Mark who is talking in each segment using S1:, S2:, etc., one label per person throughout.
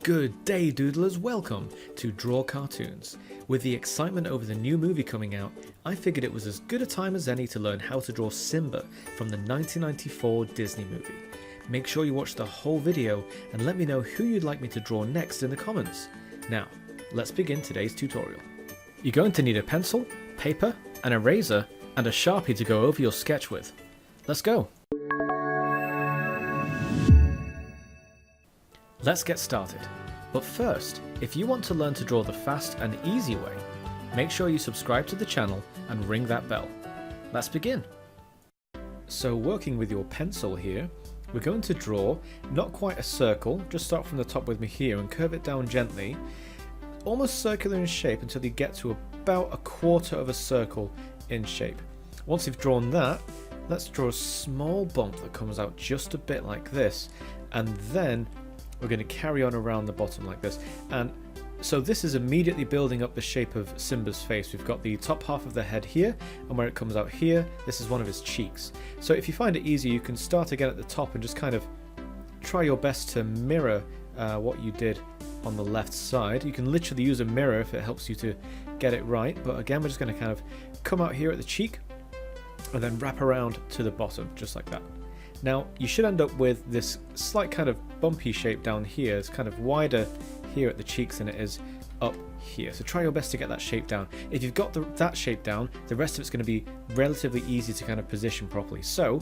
S1: Good day, doodlers, welcome to Draw Cartoons. With the excitement over the new movie coming out, I figured it was as good a time as any to learn how to draw Simba from the 1994 Disney movie. Make sure you watch the whole video and let me know who you'd like me to draw next in the comments. Now, let's begin today's tutorial. You're going to need a pencil, paper, an eraser, and a Sharpie to go over your sketch with. Let's go! Let's get started. But first, if you want to learn to draw the fast and easy way, make sure you subscribe to the channel and ring that bell. Let's begin. So working with your pencil here, we're going to draw not quite a circle, just start from the top with me here and curve it down gently, almost circular in shape until you get to about a quarter of a circle in shape. Once you've drawn that, let's draw a small bump that comes out just a bit like this, and then we're going to carry on around the bottom like this. And so this is immediately building up the shape of Simba's face. We've got the top half of the head here, and where it comes out here, this is one of his cheeks. So if you find it easy, you can start again at the top and just kind of try your best to mirror what you did on the left side. You can literally use a mirror if it helps you to get it right, but again we're just going to kind of come out here at the cheek and then wrap around to the bottom just like that. Now you should end up with this slight kind of bumpy shape down here. It's kind of wider here at the cheeks than it is up here. So try your best to get that shape down. If you've got that shape down, the rest of it's going to be relatively easy to kind of position properly. So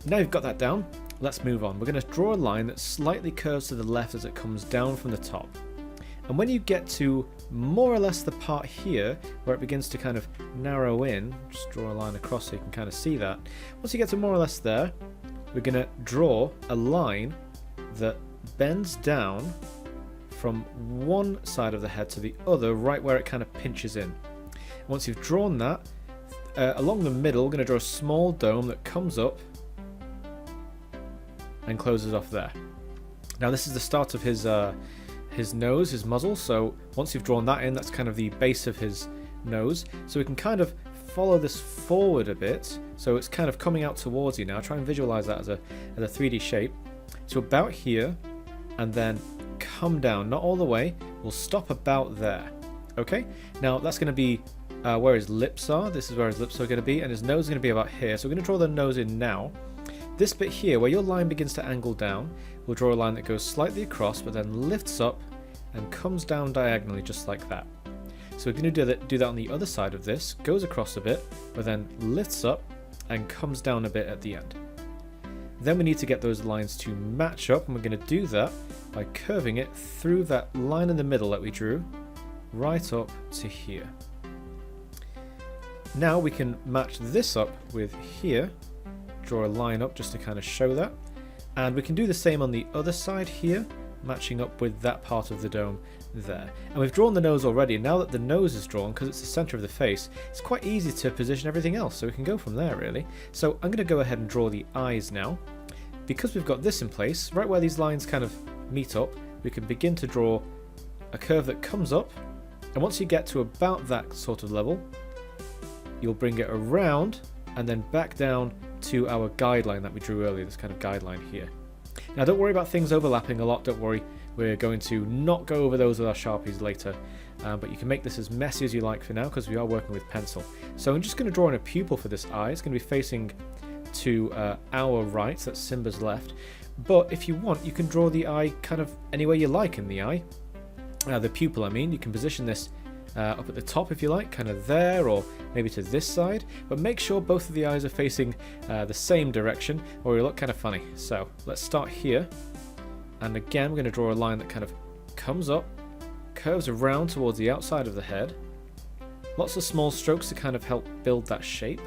S1: now you've got that down, let's move on. We're going to draw a line that slightly curves to the left as it comes down from the top. And when you get to more or less the part here where it begins to kind of narrow in, just draw a line across so you can kind of see that. Once you get to more or less there, we're going to draw a line that bends down from one side of the head to the other, right where it kind of pinches in. Once you've drawn that, along the middle, we're going to draw a small dome that comes up and closes off there. Now this is the start of his nose, his muzzle, so once you've drawn that in, that's kind of the base of his nose. So we can kind of follow this forward a bit, so it's kind of coming out towards you now. Try and visualize that as a 3D shape. To about here, and then come down, not all the way, we'll stop about there. Okay, now that's going to be where his lips are. This is where his lips are going to be, and his nose is going to be about here. So we're going to draw the nose in now. This bit here, where your line begins to angle down, we'll draw a line that goes slightly across, but then lifts up and comes down diagonally just like that. So we're going to do that on the other side of this, goes across a bit, but then lifts up and comes down a bit at the end. Then we need to get those lines to match up, and we're going to do that by curving it through that line in the middle that we drew, right up to here. Now we can match this up with here, draw a line up just to kind of show that, and we can do the same on the other side here, matching up with that part of the dome there. And we've drawn the nose already. Now that the nose is drawn, because it's the center of the face, it's quite easy to position everything else, so we can go from there really. So I'm going to go ahead and draw the eyes now. Because we've got this in place, right where these lines kind of meet up, we can begin to draw a curve that comes up, and once you get to about that sort of level, you'll bring it around and then back down to our guideline that we drew earlier, this kind of guideline here. Now don't worry about things overlapping a lot, don't worry, we're going to not go over those with our Sharpies later, but you can make this as messy as you like for now because we are working with pencil. So I'm just going to draw in a pupil for this eye. It's going to be facing to our right, so that's Simba's left, but if you want you can draw the eye kind of anywhere you like in the eye, the pupil I mean. You can position this up at the top if you like, kind of there, or maybe to this side, but make sure both of the eyes are facing the same direction or you'll look kind of funny. So let's start here, and again we're going to draw a line that kind of comes up, curves around towards the outside of the head, lots of small strokes to kind of help build that shape,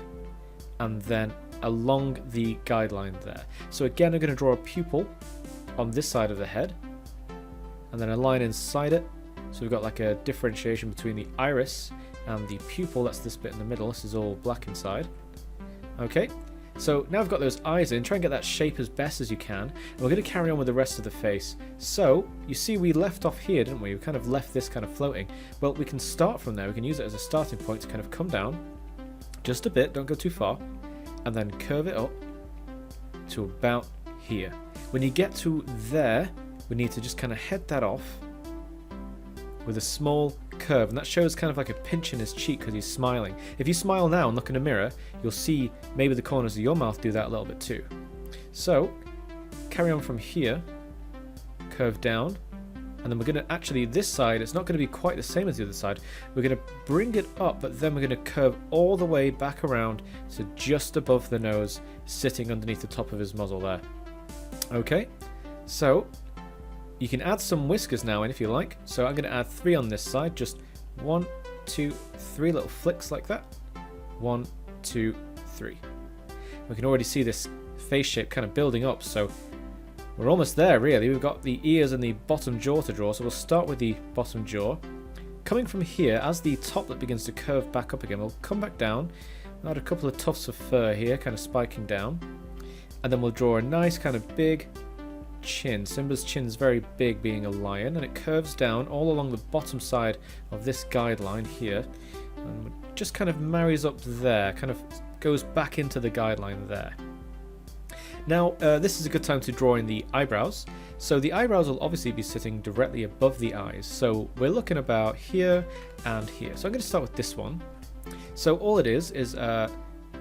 S1: and then along the guideline there. So again I'm going to draw a pupil on this side of the head, and then a line inside it. So we've got like a differentiation between the iris and the pupil. That's this bit in the middle. This is all black inside. Okay, so now I've got those eyes in. Try and get that shape as best as you can. And we're going to carry on with the rest of the face. So you see we left off here, didn't we? We kind of left this kind of floating. Well, we can start from there. We can use it as a starting point to kind of come down just a bit. Don't go too far. And then curve it up to about here. When you get to there, we need to just kind of head that off with a small curve, and that shows kind of like a pinch in his cheek because he's smiling. If you smile now and look in a mirror, you'll see maybe the corners of your mouth do that a little bit too. So carry on from here, curve down, and then we're going to actually, this side, it's not going to be quite the same as the other side. We're going to bring it up, but then we're going to curve all the way back around to just above the nose, sitting underneath the top of his muzzle there. Okay, so you can add some whiskers now in if you like. So I'm going to add 3 on this side, just 1, 2, 3 little flicks like that. 1, 2, 3. We can already see this face shape kind of building up, so we're almost there really. We've got the ears and the bottom jaw to draw, so we'll start with the bottom jaw. Coming from here, as the top lip begins to curve back up again, we'll come back down, add a couple of tufts of fur here, kind of spiking down, and then we'll draw a nice kind of big chin. Simba's chin's very big, being a lion, and it curves down all along the bottom side of this guideline here, and just kind of marries up there, kind of goes back into the guideline there. Now this is a good time to draw in the eyebrows. So the eyebrows will obviously be sitting directly above the eyes, so we're looking about here and here. So I'm going to start with this one. So all it is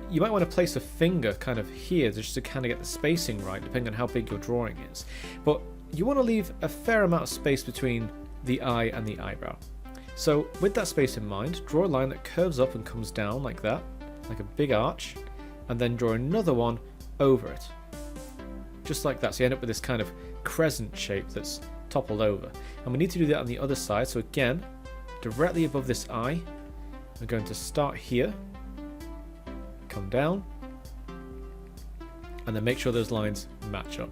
S1: you might want to place a finger kind of here just to kind of get the spacing right, depending on how big your drawing is. But you want to leave a fair amount of space between the eye and the eyebrow. So with that space in mind, draw a line that curves up and comes down like that, like a big arch, and then draw another one over it. Just like that, so you end up with this kind of crescent shape that's toppled over. And we need to do that on the other side, so again, directly above this eye, we're going to start here, come down, and then make sure those lines match up.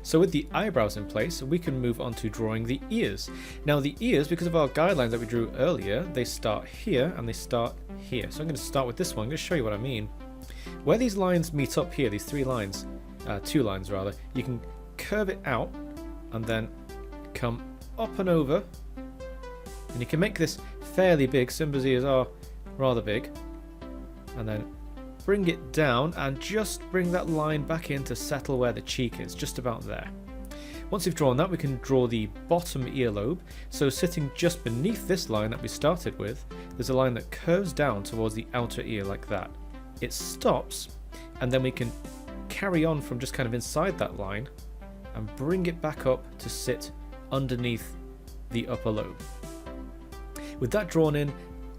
S1: So with the eyebrows in place, we can move on to drawing the ears. Now the ears, because of our guidelines that we drew earlier, they start here and they start here. So I'm going to start with this one. I'm going to show you what I mean. Where these lines meet up here, these 3 lines, 2 lines rather, you can curve it out and then come up and over, and you can make this fairly big. Simba's ears are rather big, and then bring it down and just bring that line back in to settle where the cheek is, just about there. Once you've drawn that, we can draw the bottom earlobe. So sitting just beneath this line that we started with, there's a line that curves down towards the outer ear like that. It stops, and then we can carry on from just kind of inside that line and bring it back up to sit underneath the upper lobe. With that drawn in,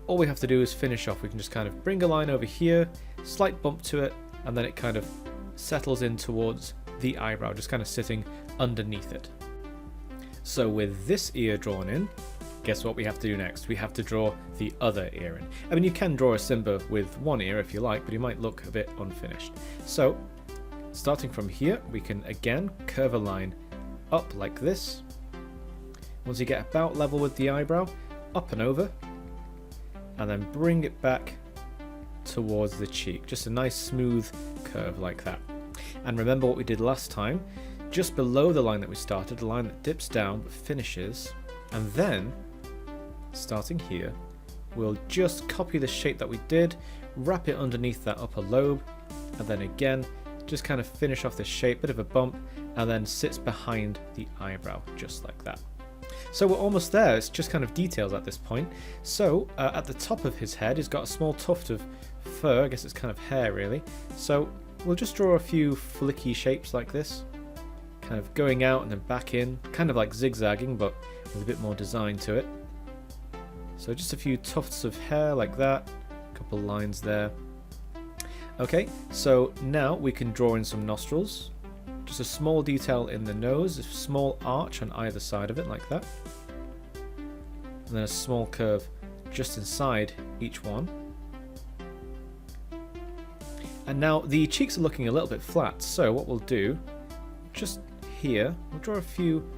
S1: all we have to do is finish off. We can just kind of bring a line over here, slight bump to it, and then it kind of settles in towards the eyebrow, just kind of sitting underneath it. So with this ear drawn in, guess what we have to do next? We have to draw the other ear in. I mean, you can draw a Simba with one ear if you like, but he might look a bit unfinished. So starting from here, we can again curve a line up like this. Once you get about level with the eyebrow, up and over, and then bring it back towards the cheek. Just a nice smooth curve like that. And remember what we did last time, just below the line that we started, a line that dips down but finishes, and then starting here, we'll just copy the shape that we did, wrap it underneath that upper lobe, and then again just kind of finish off this shape, bit of a bump, and then sits behind the eyebrow just like that. So we're almost there. It's just kind of details at this point. So at the top of his head, he's got a small tuft of fur. I guess it's kind of hair really. So we'll just draw a few flicky shapes like this, kind of going out and then back in, kind of like zigzagging but with a bit more design to it. So just a few tufts of hair like that, a couple lines there. Okay, so now we can draw in some nostrils. Just a small detail in the nose, a small arch on either side of it like that. And then a small curve just inside each one. And now the cheeks are looking a little bit flat, so what we'll do, just here, we'll draw a few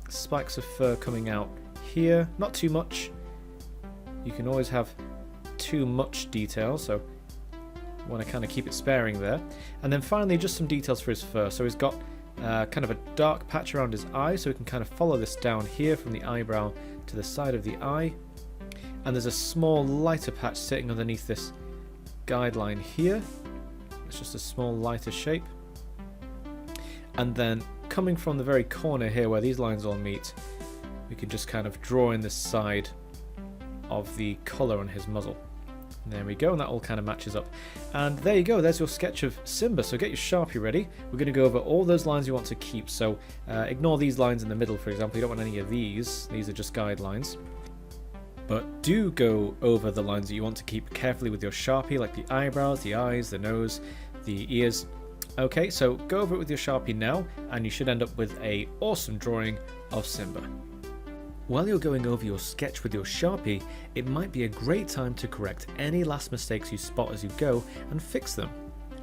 S1: spikes of fur coming out here, not too much. You can always have too much detail, so want to kind of keep it sparing there. And then finally just some details for his fur. So he's got kind of a dark patch around his eye, so we can kind of follow this down here from the eyebrow to the side of the eye. And there's a small lighter patch sitting underneath this guideline here. It's just a small lighter shape. And then coming from the very corner here where these lines all meet, we can just kind of draw in the side of the colour on his muzzle. There we go, and that all kind of matches up. And there you go, there's your sketch of Simba. So get your Sharpie ready. We're going to go over all those lines you want to keep. So ignore these lines in the middle, for example. You don't want any of these. These are just guidelines. But do go over the lines that you want to keep carefully with your Sharpie, like the eyebrows, the eyes, the nose, the ears. Okay, so go over it with your Sharpie now, and you should end up with an awesome drawing of Simba. While you're going over your sketch with your Sharpie, it might be a great time to correct any last mistakes you spot as you go and fix them.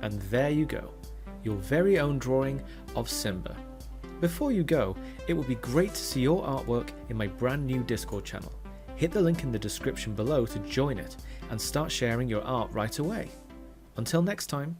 S1: And there you go, your very own drawing of Simba. Before you go, it would be great to see your artwork in my brand new Discord channel. Hit the link in the description below to join it and start sharing your art right away. Until next time.